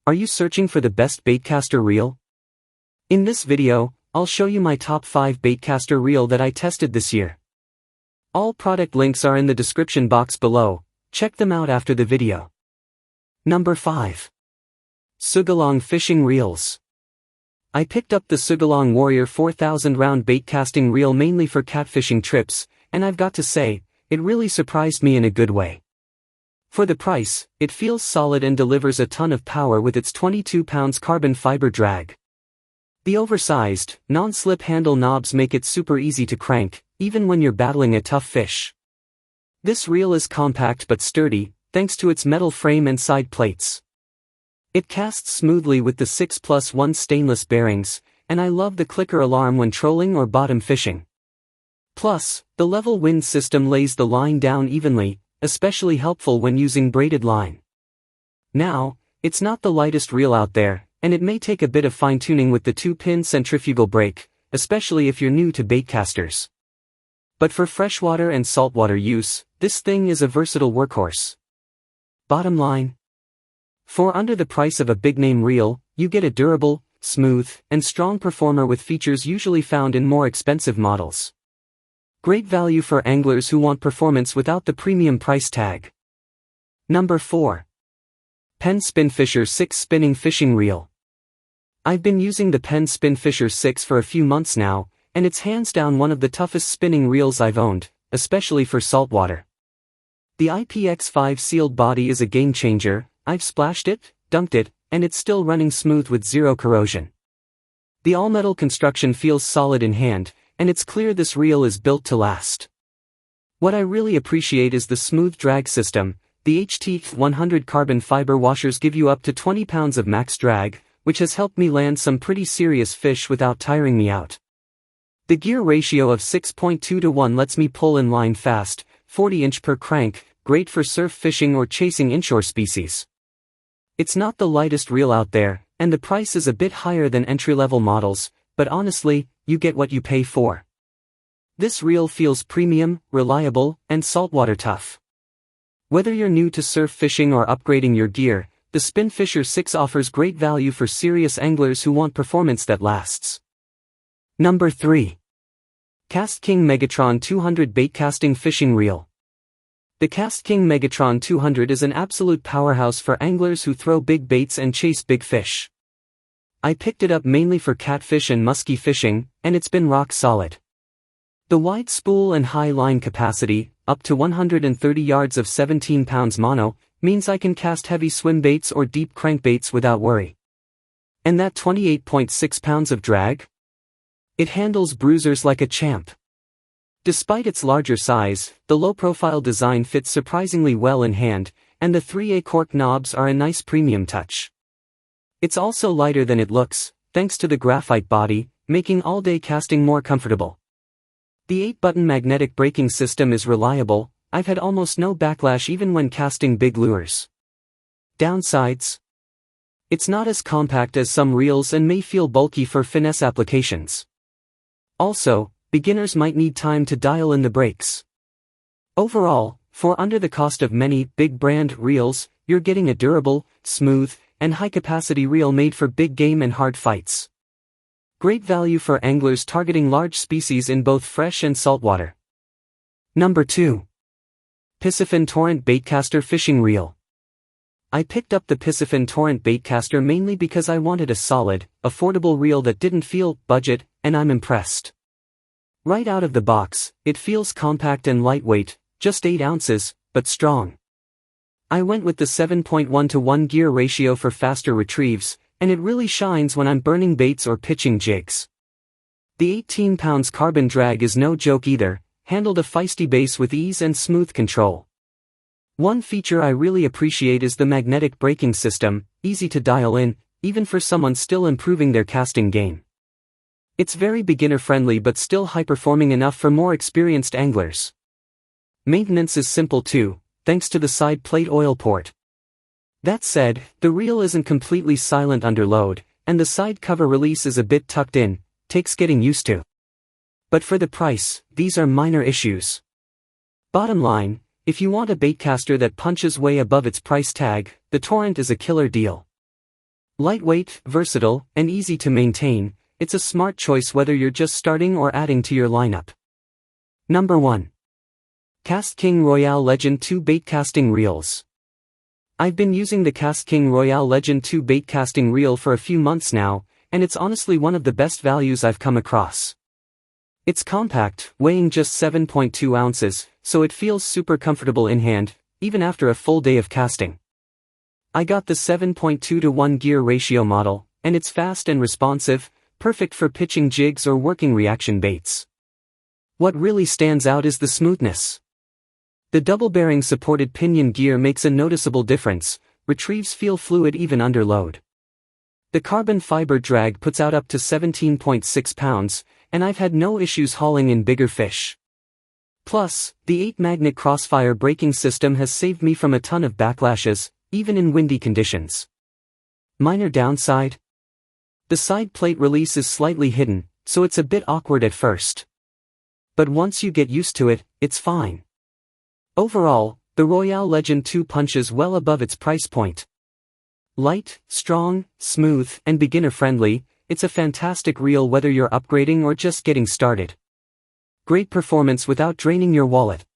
Are you searching for the best baitcaster reel? In this video, I'll show you my top 5 baitcaster reel that I tested this year. All product links are in the description box below, check them out after the video. Number 5. Sugalong Fishing Reels. I picked up the Sugalong Warrior 4000 round baitcasting reel mainly for catfishing trips, and I've got to say, it really surprised me in a good way. For the price, it feels solid and delivers a ton of power with its 22 pounds carbon fiber drag. The oversized, non-slip handle knobs make it super easy to crank, even when you're battling a tough fish. This reel is compact but sturdy, thanks to its metal frame and side plates. It casts smoothly with the 6+1 stainless bearings, and I love the clicker alarm when trolling or bottom fishing. Plus, the level wind system lays the line down evenly, especially helpful when using braided line. Now, it's not the lightest reel out there, and it may take a bit of fine-tuning with the 2-pin centrifugal brake, especially if you're new to baitcasters. But for freshwater and saltwater use, this thing is a versatile workhorse. Bottom line: for under the price of a big-name reel, you get a durable, smooth, and strong performer with features usually found in more expensive models. Great value for anglers who want performance without the premium price tag. Number 4. Penn Spinfisher 6 Spinning Fishing Reel. I've been using the Penn Spinfisher 6 for a few months now, and it's hands down one of the toughest spinning reels I've owned, especially for saltwater. The IPX5 sealed body is a game changer. I've splashed it, dunked it, and it's still running smooth with zero corrosion. The all-metal construction feels solid in hand, and it's clear this reel is built to last. What I really appreciate is the smooth drag system. The HT100 carbon fiber washers give you up to 20 pounds of max drag, which has helped me land some pretty serious fish without tiring me out. The gear ratio of 6.2:1 lets me pull in line fast, 40-inch per crank, great for surf fishing or chasing inshore species. It's not the lightest reel out there, and the price is a bit higher than entry-level models, but honestly, you get what you pay for. This reel feels premium, reliable, and saltwater tough. Whether you're new to surf fishing or upgrading your gear, the Spinfisher 6 offers great value for serious anglers who want performance that lasts. Number 3. KastKing Megatron 200 Baitcasting Fishing Reel. The KastKing Megatron 200 is an absolute powerhouse for anglers who throw big baits and chase big fish. I picked it up mainly for catfish and musky fishing, and it's been rock solid. The wide spool and high line capacity, up to 130 yards of 17 pounds mono, means I can cast heavy swim baits or deep crankbaits without worry. And that 28.6 pounds of drag? It handles bruisers like a champ. Despite its larger size, the low-profile design fits surprisingly well in hand, and the 3A cork knobs are a nice premium touch. It's also lighter than it looks, thanks to the graphite body, making all-day casting more comfortable. The 8-button magnetic braking system is reliable. I've had almost no backlash even when casting big lures. Downsides: it's not as compact as some reels and may feel bulky for finesse applications. Also, beginners might need time to dial in the brakes. Overall, for under the cost of many big brand reels, you're getting a durable, smooth, and high-capacity reel made for big game and hard fights. Great value for anglers targeting large species in both fresh and saltwater. Number 2. Piscifun Torrent Baitcaster Fishing Reel. I picked up the Piscifun Torrent Baitcaster mainly because I wanted a solid, affordable reel that didn't feel budget, and I'm impressed. Right out of the box, it feels compact and lightweight, just 8 ounces, but strong. I went with the 7.1:1 gear ratio for faster retrieves, and it really shines when I'm burning baits or pitching jigs. The 18 pounds carbon drag is no joke either, handled a feisty bass with ease and smooth control. One feature I really appreciate is the magnetic braking system, easy to dial in, even for someone still improving their casting game. It's very beginner-friendly but still high-performing enough for more experienced anglers. Maintenance is simple too, thanks to the side plate oil port. That said, the reel isn't completely silent under load, and the side cover release is a bit tucked in, takes getting used to. But for the price, these are minor issues. Bottom line, if you want a baitcaster that punches way above its price tag, the Torrent is a killer deal. Lightweight, versatile, and easy to maintain, it's a smart choice whether you're just starting or adding to your lineup. Number 1. Cast King Royale Legend 2 Baitcasting Reels. I've been using the Cast King Royale Legend 2 baitcasting reel for a few months now, and it's honestly one of the best values I've come across. It's compact, weighing just 7.2 ounces, so it feels super comfortable in hand, even after a full day of casting. I got the 7.2:1 gear ratio model, and it's fast and responsive, perfect for pitching jigs or working reaction baits. What really stands out is the smoothness. The double-bearing supported pinion gear makes a noticeable difference, retrieves feel fluid even under load. The carbon fiber drag puts out up to 17.6 pounds, and I've had no issues hauling in bigger fish. Plus, the 8-magnet crossfire braking system has saved me from a ton of backlashes, even in windy conditions. Minor downside? The side plate release is slightly hidden, so it's a bit awkward at first. But once you get used to it, it's fine. Overall, the Royale Legend 2 punches well above its price point. Light, strong, smooth, and beginner-friendly, it's a fantastic reel whether you're upgrading or just getting started. Great performance without draining your wallet.